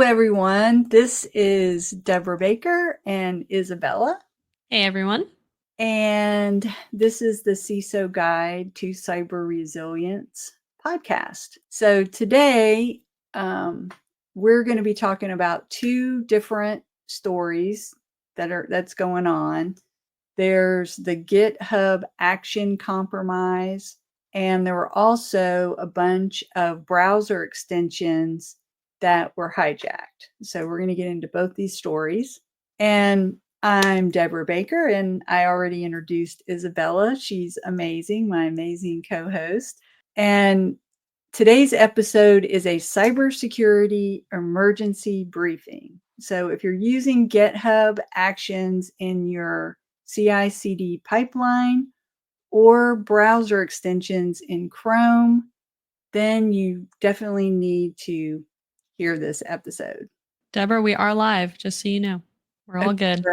everyone. This is Debra Baker and Isabella. Hey, everyone. And this is the CISO Guide to Cyber Resilience podcast. So today, we're going to be talking about two different stories that's going on. There's the GitHub Action compromise, and there were also a bunch of browser extensions that were hijacked. So we're going to get into both these stories. And I'm Debra Baker, and I already introduced Isabella. She's amazing, my amazing co-host. And today's episode is a cybersecurity emergency briefing. So if you're using GitHub Actions in your CI/CD pipeline or browser extensions in Chrome, then you definitely need to hear this episode. Debra, we are live, just so you know. We're all good.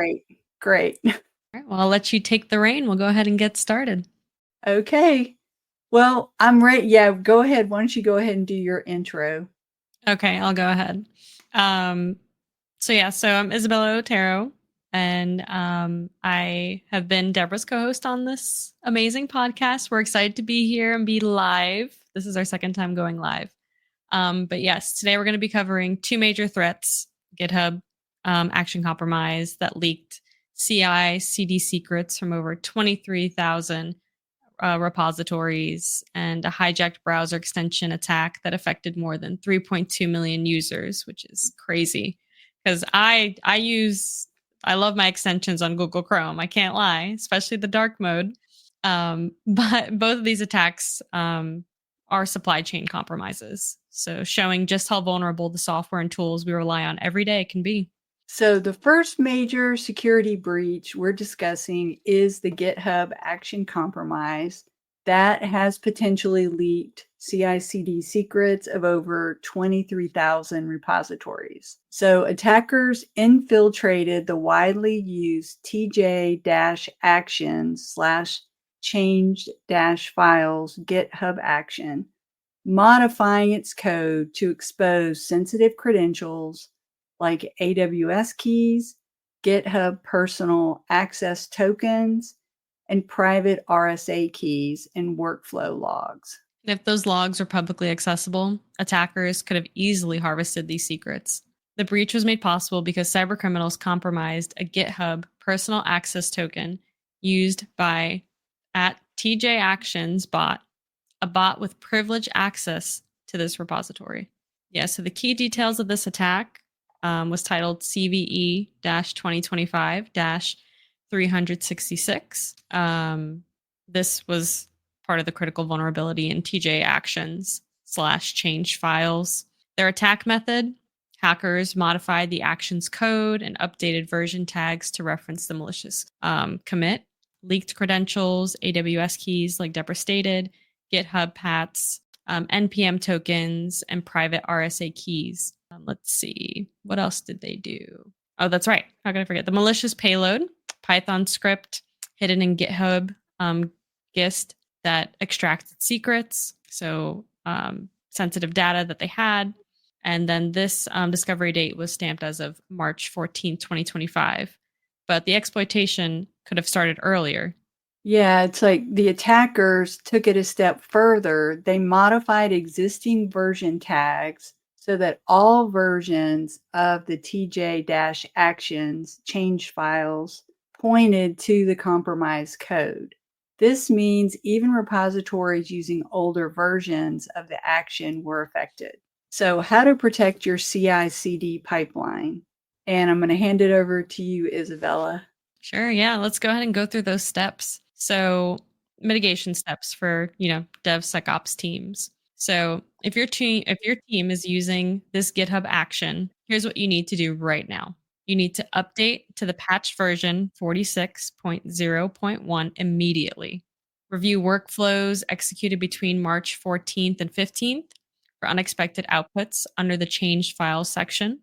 Great. All right, well, I'll let you take the reign. We'll go ahead and get started. Okay. Well, I'm ready. Yeah, go ahead. Why don't you go ahead and do your intro? Okay, I'll go ahead. So I'm Isabella Otero, and I have been Debra's co-host on this amazing podcast. We're excited to be here and be live. This is our second time going live. But yes, today we're going to be covering two major threats: GitHub Action compromise that leaked CI/CD secrets from over 23,000 repositories, and a hijacked browser extension attack that affected more than 3.2 million users, which is crazy. Because I love my extensions on Google Chrome. I can't lie, especially the dark mode. But both of these attacks are supply chain compromises. So showing just how vulnerable the software and tools we rely on every day can be. So the first major security breach we're discussing is the GitHub Action compromise that has potentially leaked CI/CD secrets of over 23,000 repositories. So attackers infiltrated the widely used tj-action/changed-files GitHub Action, modifying its code to expose sensitive credentials like AWS keys, GitHub personal access tokens, and private RSA keys and workflow logs. If those logs were publicly accessible, attackers could have easily harvested these secrets. The breach was made possible because cybercriminals compromised a GitHub personal access token used by @TJActions bot, a bot with privileged access to this repository. Yeah, so the key details of this attack was titled CVE-2025-366. This was part of the critical vulnerability in TJ Actions/changed files. Their attack method: hackers modified the actions code and updated version tags to reference the malicious commit, leaked credentials, AWS keys, like Debra stated, GitHub PATs, NPM tokens, and private RSA keys. Let's see. What else did they do? Oh, that's right. How could I forget? The malicious payload, Python script hidden in GitHub gist that extracted secrets, so sensitive data that they had. And then this discovery date was stamped as of March 14th, 2025. But the exploitation could have started earlier. Yeah, it's like the attackers took it a step further. They modified existing version tags so that all versions of the TJ-actions changed files pointed to the compromised code. This means even repositories using older versions of the action were affected. So how to protect your CI/CD pipeline. And I'm going to hand it over to you, Isabella. Sure, yeah, let's go ahead and go through those steps. So mitigation steps for, DevSecOps teams. So if your team is using this GitHub action, here's what you need to do right now. You need to update to the patch version 46.0.1 immediately. Review workflows executed between March 14th and 15th for unexpected outputs under the changed files section.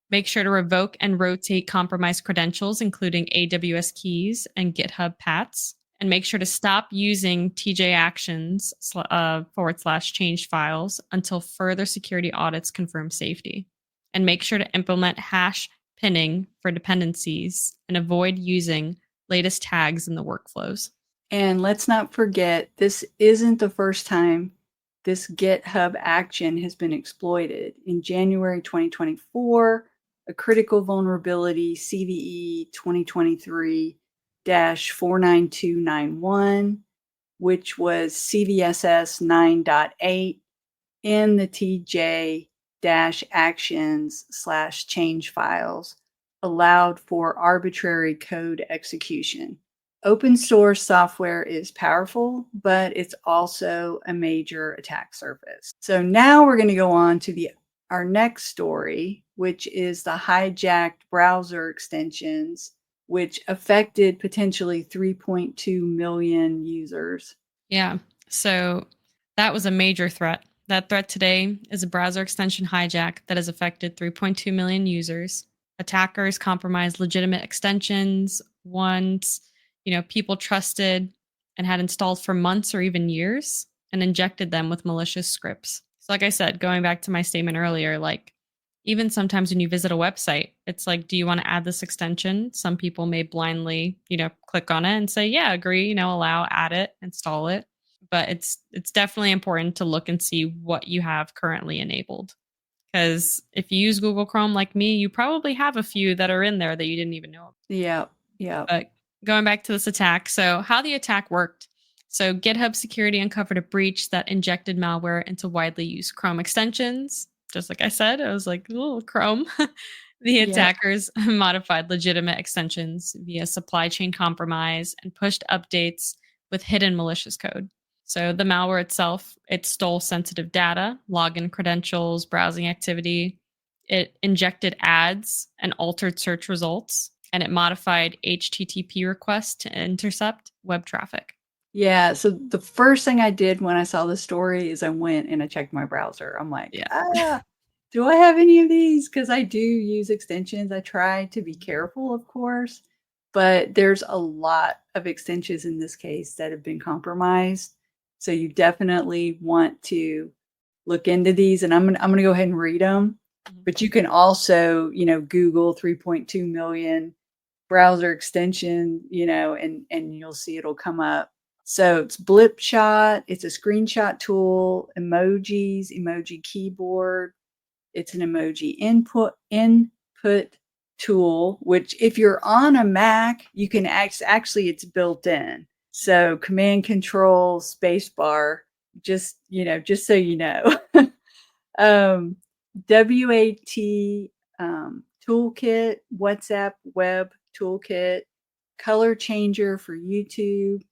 Make sure to revoke and rotate compromised credentials, including AWS keys and GitHub PATs. And make sure to stop using TJ Actions /changed files until further security audits confirm safety. and make sure to implement hash pinning for dependencies and avoid using latest tags in the workflows. And let's not forget, this isn't the first time this GitHub action has been exploited. In January 2024, a critical vulnerability, CVE 2023-49291, which was CVSS 9.8 in the TJ-actions/change files, allowed for arbitrary code execution. Open source software is powerful, but it's also a major attack surface. So now we're going to go on to our next story, which is the hijacked browser extensions, which affected potentially 3.2 million users. Yeah, so that was a major threat. That threat today is a browser extension hijack that has affected 3.2 million users. Attackers compromised legitimate extensions, ones people trusted and had installed for months or even years, and injected them with malicious scripts. So like I said, going back to my statement earlier, like even sometimes when you visit a website, it's like, do you want to add this extension? Some people may blindly, click on it and say, yeah, agree, allow, add it, install it. But it's definitely important to look and see what you have currently enabled. Because if you use Google Chrome like me, you probably have a few that are in there that you didn't even know. Yeah. But going back to this attack, so how the attack worked. So GitHub security uncovered a breach that injected malware into widely used Chrome extensions. Just like I said, I was like, oh, Chrome. The attackers modified legitimate extensions via supply chain compromise and pushed updates with hidden malicious code. So the malware itself, it stole sensitive data, login credentials, browsing activity. It injected ads and altered search results, and it modified HTTP requests to intercept web traffic. Yeah, so the first thing I did when I saw the story is I went and I checked my browser. I'm like, do I have any of these? Because I do use extensions. I try to be careful, of course, but there's a lot of extensions in this case that have been compromised. So you definitely want to look into these, and I'm gonna go ahead and read them. But you can also, Google 3.2 million browser extension, and you'll see it'll come up. So it's Blipshot. It's a screenshot tool, emojis, emoji keyboard. It's an emoji input tool, which if you're on a Mac, you can actually it's built in. So command control spacebar, just so you know. WAT toolkit, WhatsApp web toolkit, color changer for YouTube.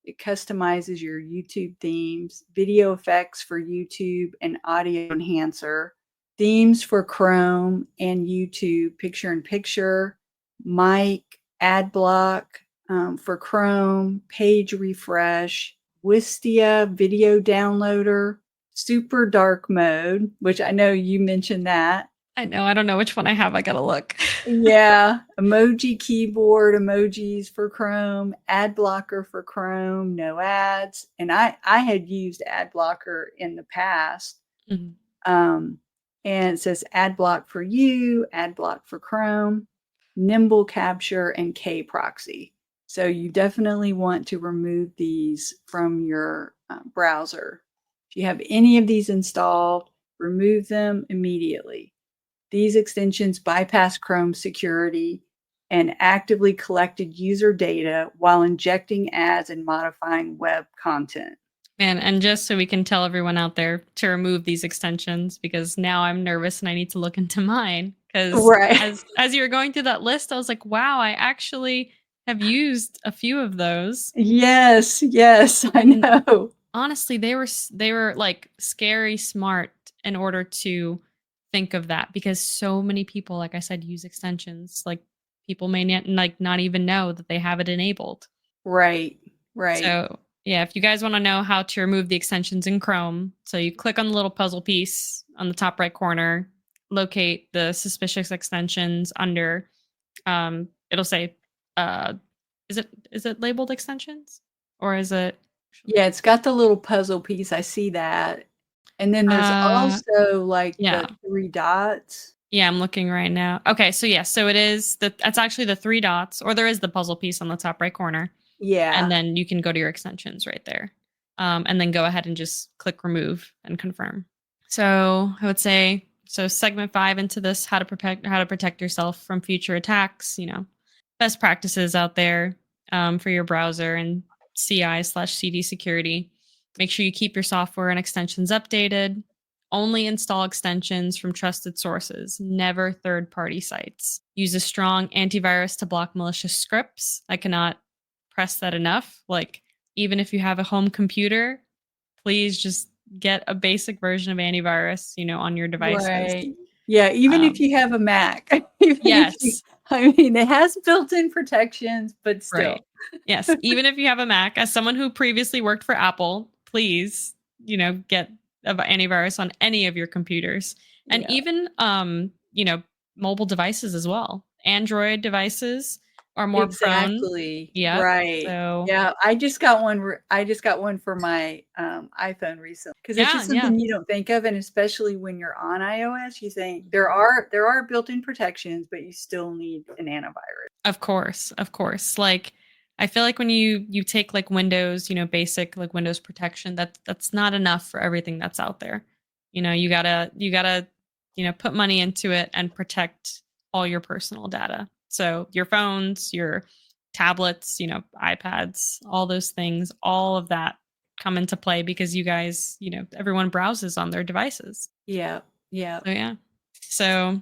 It customizes your YouTube themes, video effects for YouTube, and audio enhancer, themes for Chrome and YouTube, picture-in-picture, mic, ad block for Chrome, page refresh, Wistia video downloader, super dark mode, which I know you mentioned that. I know. I don't know which one I have. I got to look. Yeah. Emoji keyboard, emojis for Chrome, ad blocker for Chrome, no ads. And I had used ad blocker in the past. And it says ad block for you, ad block for Chrome, nimble capture, and K proxy. So you definitely want to remove these from your browser. If you have any of these installed, remove them immediately. These extensions bypass Chrome security and actively collected user data while injecting ads and modifying web content. And just so we can tell everyone out there to remove these extensions, because now I'm nervous and I need to look into mine. Because as you were going through that list, I was like, wow, I actually have used a few of those. Yes, I know. Honestly, they were like scary smart in order to think of that, because so many people, like I said, use extensions. Like people may not even know that they have it enabled. Right. So yeah, if you guys want to know how to remove the extensions in Chrome, so you click on the little puzzle piece on the top right corner, locate the suspicious extensions under, it'll say, is it labeled extensions, or is it? Yeah, it's got the little puzzle piece. I see that. And then there's also like the 3 dots. Yeah, I'm looking right now. Okay, so yes, so that's actually the three dots, or there is the puzzle piece on the top right corner. And Yeah. then you can go to your extensions right there. And then go ahead and just click remove and confirm. So I would say, so segment 5 into this, how to protect yourself from future attacks, best practices out there for your browser and CI/CD security. Make sure you keep your software and extensions updated. Only install extensions from trusted sources, never third party sites. Use a strong antivirus to block malicious scripts. I cannot press that enough. Like, even if you have a home computer, please just get a basic version of antivirus, on your devices. Right. Yeah, even if Um, you have a Mac, even if you, yes, I mean, it has built-in protections, but still. right. Yes, even if you have a Mac, as someone who previously worked for Apple, please, get an antivirus on any of your computers. And Yeah. even mobile devices as well. Android devices are more prone. Exactly. Yep. Right. So, Yeah, I just got one I just got one for my, iPhone recently because it's yeah, just yeah. something you don't think of, and especially when you're on iOS, you think there are built-in protections, but you still need an antivirus. Of course, of course. Like, I feel like when you take like Windows, basic like Windows protection, that's not enough for everything that's out there. You gotta put money into it and protect all your personal data. So your phones, your tablets, iPads, all those things, all of that come into play because you guys, everyone browses on their devices. Yeah. Yeah. So yeah. So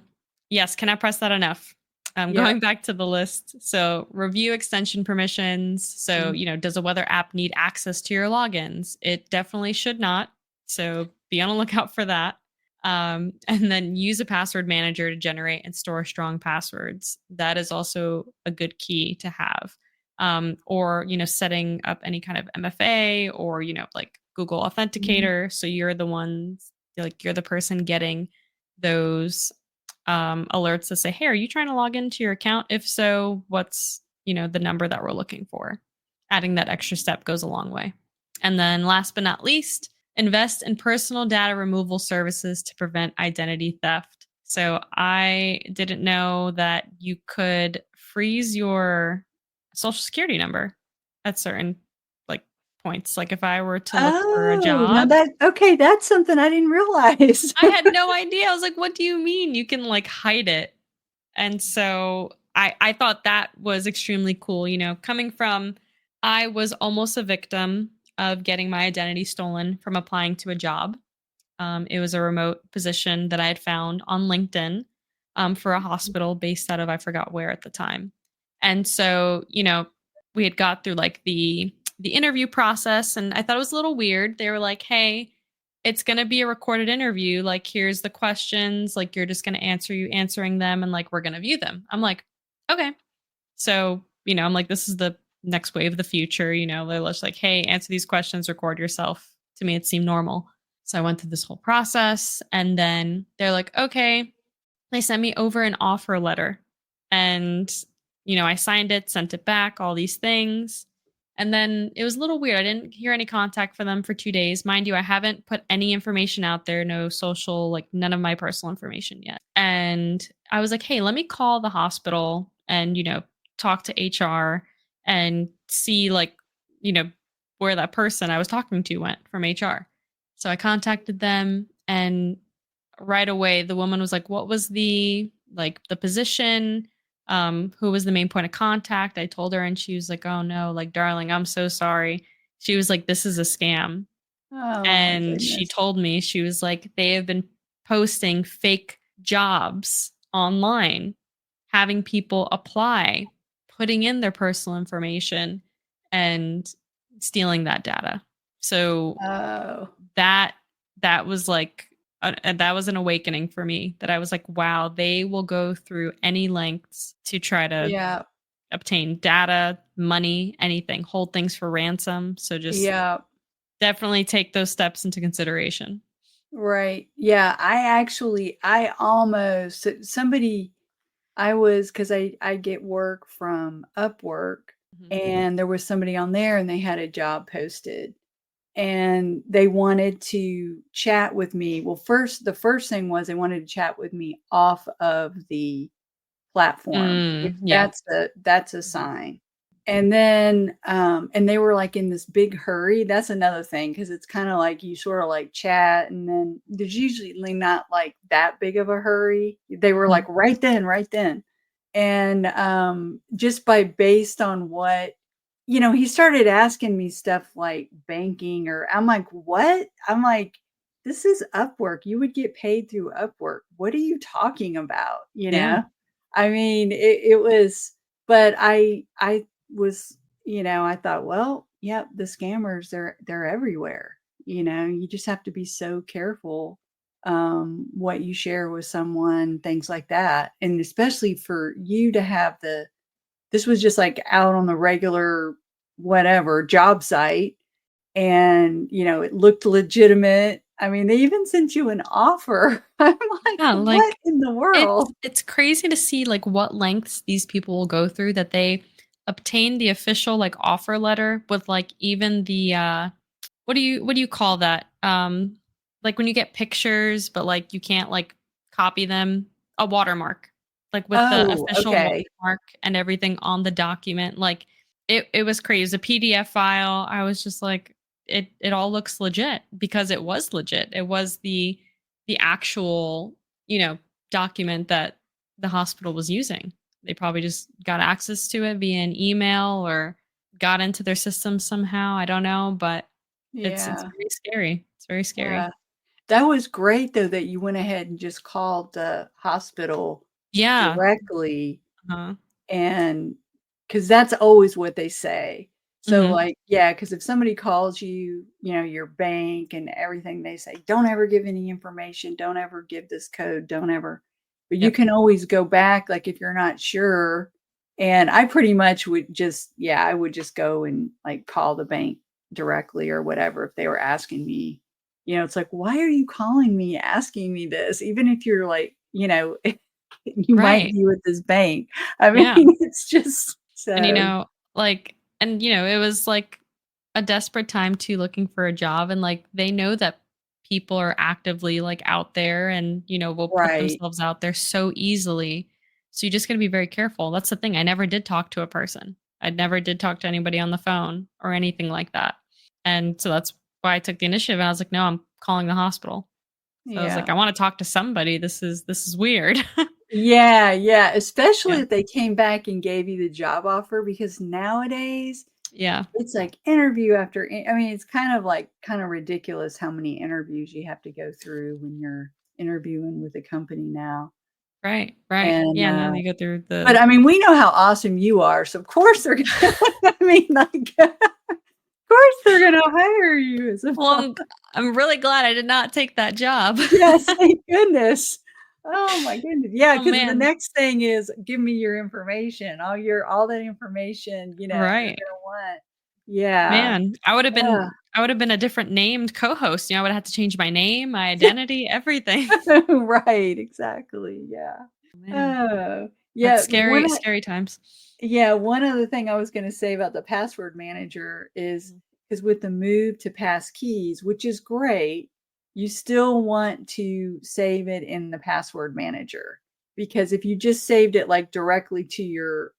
yes, can I press that enough? Yeah. Going back to the list. So review extension permissions. So, Mhm. does a weather app need access to your logins? It definitely should not. So be on the lookout for that. And then use a password manager to generate and store strong passwords. That is also a good key to have. Or, setting up any kind of MFA or, like Google Mhm. Authenticator. So you're the person getting those alerts that say, "Hey, are you trying to log into your account? If so, what's the number that we're looking for?" Adding that extra step goes a long way. And then, last but not least, invest in personal data removal services to prevent identity theft. So I didn't know that you could freeze your social security number at certain like points. Like if I were to look for a Oh, now job, that's something I didn't realize. I had no idea. I was like, what do you mean you can like hide it? And so I thought that was extremely cool, coming from I was almost a victim of getting my identity stolen from applying to a job. It was a remote position that I had found on LinkedIn for a hospital based out of I forgot where at the time. And so, we had got through like the interview process, and I thought it was a little weird. They were like, "Hey, it's going to be a recorded interview. Like, here's the questions. Like, you're just going to answering them, and like we're going to view them." I'm like, "Okay." So, I'm like, this is the next wave of the future. They're just like, "Hey, answer these questions, record yourself." To me, it seemed normal. So I went through this whole process, and then they're like, "Okay." They sent me over an offer letter, and I signed it, sent it back, all these things. And then it was a little weird. I didn't hear any contact from them for 2 days. Mind you, I haven't put any information out there, no social, like none of my personal information yet. And I was like, "Hey, let me call the hospital and, talk to HR and see like, you know, where that person I was talking to went from HR." So I contacted them, and right away the woman was like, "What was the position? Who was the main point of contact?" I told her, and she was like, "Oh no, like darling, I'm so sorry." She was like, "This is a scam." Oh my And she goodness. told me, she was like, "They have been posting fake jobs online, having people apply, putting in their personal information, and stealing that data." So Oh, that that was like that was an awakening for me, that I was like, wow, they will go through any lengths to try to yeah. obtain data, money, anything, hold things for ransom. So just Yeah. definitely take those steps into consideration. Right. Yeah, I almost somebody I was because I get work from Upwork, Mhm. and there was somebody on there, and they had a job posted, and they wanted to chat with me. Well, the first thing was they wanted to chat with me off of the platform, which Yeah. that's a Mhm. sign. And then and they were like in this big hurry. That's another thing, because it's kind of like you sort of like chat, and then there's usually not like that big of a hurry. They were like Mhm. right then, right then. And just by based on what, he started asking me stuff like banking, or I'm like, what? I'm like, this is Upwork. You would get paid through Upwork. What are you talking about? Yeah. I mean, it was, but I was, I thought, well, yep, the scammers, they're everywhere. You just have to be so careful what you share with someone, things like that. And especially for you to have this was just like out on the regular, whatever, job site. And, it looked legitimate. I mean, they even sent you an offer. I'm like, Yeah, what like in the world? it's crazy to see like what lengths these people will go through that they obtain the official like offer letter with like even the what do you call that? Like when you get pictures but like you can't like copy them, a watermark. Like with the Oh, official okay. watermark and everything on the document. Like it was crazy. It was a PDF file. I was just like it all looks legit because it was legit. It was the actual, document that the hospital was using. They probably just got access to it via an email or got into their system somehow. I don't know, but it's Yeah. very scary. It's very Yeah. scary. That was great though that you went ahead and just called the hospital Yeah. directly. Uh-huh. And because that's always what they say. So, Mhm. like, yeah, because if somebody calls you, your bank and everything, they say, don't ever give any information. Don't ever give this code. Don't ever. But you Yep. can always go back, like, if you're not sure. And I pretty much would just, yeah, I would just go and like call the bank directly or whatever if they were asking me. It's like, why are you calling me asking me this? Even if you're like, you might Right. be with this bank. I mean, Yeah. it's just And so it was like a desperate time too looking for a job and like they know that people are actively like out there and will put right. themselves out there so easily. So you just got to be very careful. That's the thing. I never did talk to a person. I never did talk to anybody on the phone or anything like that. And so that's why I took the initiative and I was like, no, I'm calling the hospital. So I was like, Yeah. I want to talk to somebody. This is weird. Yeah, yeah, especially Yeah. if they came back and gave you the job offer, because nowadays Yeah. it's like interview after I mean, it's kind of ridiculous how many interviews you have to go through when you're interviewing with a company now. Right. Right. And Yeah. No, you go through but the I mean, we know how awesome you are, so of course they're gonna I mean, like, of course they're gonna hire you, Well, Isabel. I'm really glad I did not take that job. Yes, thank goodness. Oh my goodness. Yeah, Oh, because the man. next thing is give me your information, all that information, you're Right. gonna want. Yeah. Man, I would have Yeah. been I would have been a different named co-host, I would have had to change my name, my identity, everything. Right, exactly, yeah. Man, Oh, that's yeah, scary, scary times. one other thing I was gonna say about the password manager is Mhm. because with the move to pass keys, which is great, you still want to save it in the password manager. Because if you just saved it like directly to your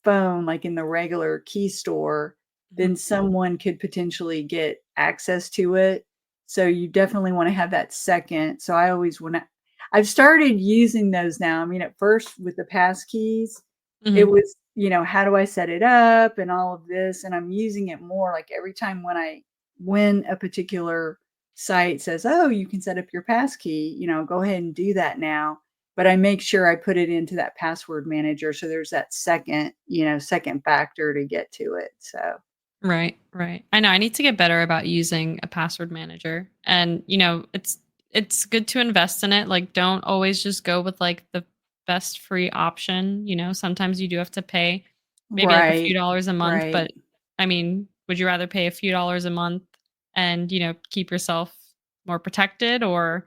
phone, like in the regular key store, then Mhm. someone could potentially get access to it. So you definitely want to have that second. So I always want to, I've started using those now. I mean, at first with the pass keys, it Mhm. was, how do I set it up and all of this? And I'm using it more like every time when a particular site says, oh, you can set up your pass key, go ahead and do that now. But I make sure I put it into that password manager. So there's that second factor to get to it. So, Right, right. I know I need to get better about using a password manager. And, it's good to invest in it. Like don't always just go with like the best free option, Sometimes you do have to pay maybe like a few right, dollars a month, right. but I mean, would you rather pay a few dollars a month and, keep yourself more protected or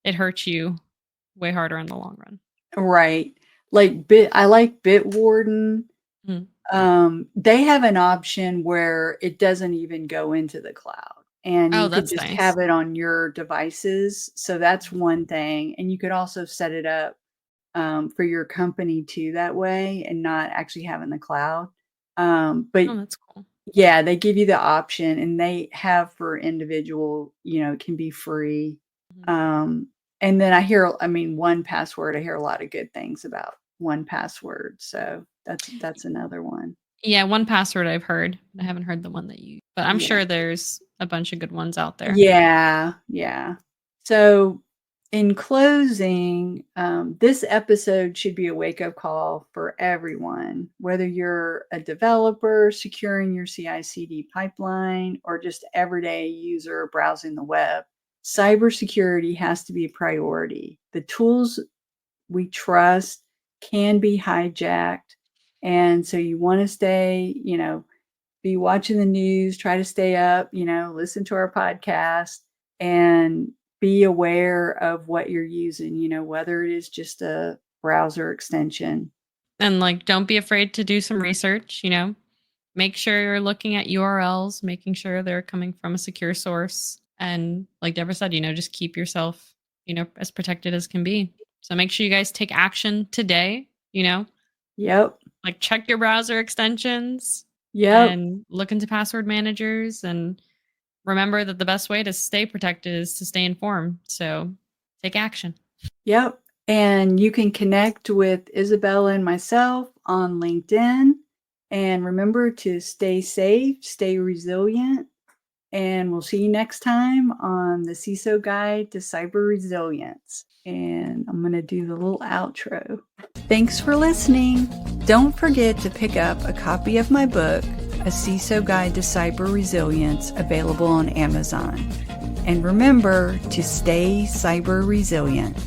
it hurts you way harder in the long run? Right. I like Bitwarden. Mhm. They have an option where it doesn't even go into the cloud. and Oh, you could that's just nice. have it on your devices. So that's one thing. And you could also set it up for your company too that way, and not actually have in the cloud. But Oh, that's cool. yeah, they give you the option, and they have for individual, it can be free. Mhm. And then I hear, 1Password, I hear a lot of good things about 1Password. So that's another one. Yeah, 1Password I've heard. I haven't heard the one that you, but I'm Yeah. sure there's a bunch of good ones out there. Yeah, yeah. So, in closing, this episode should be a wake-up call for everyone, whether you're a developer securing your CI/CD pipeline or just everyday user browsing the web. Cybersecurity has to be a priority. The tools we trust can be hijacked, and so you want to stay, be watching the news, try to stay up, listen to our podcast, and be aware of what you're using, whether it is just a browser extension. And like, don't be afraid to do some research, make sure you're looking at URLs, making sure they're coming from a secure source. And like Debra said, just keep yourself, as protected as can be. So make sure you guys take action today, Yep. like check your browser extensions Yep. and look into password managers, and remember that the best way to stay protected is to stay informed. So take action. Yep. And you can connect with Isabella and myself on LinkedIn. And remember to stay safe, stay resilient, and we'll see you next time on the CISO Guide to Cyber Resilience. And I'm going to do the little outro. Thanks for listening. Don't forget to pick up a copy of my book, A CISO Guide to Cyber Resilience, available on Amazon. And remember to stay cyber resilient.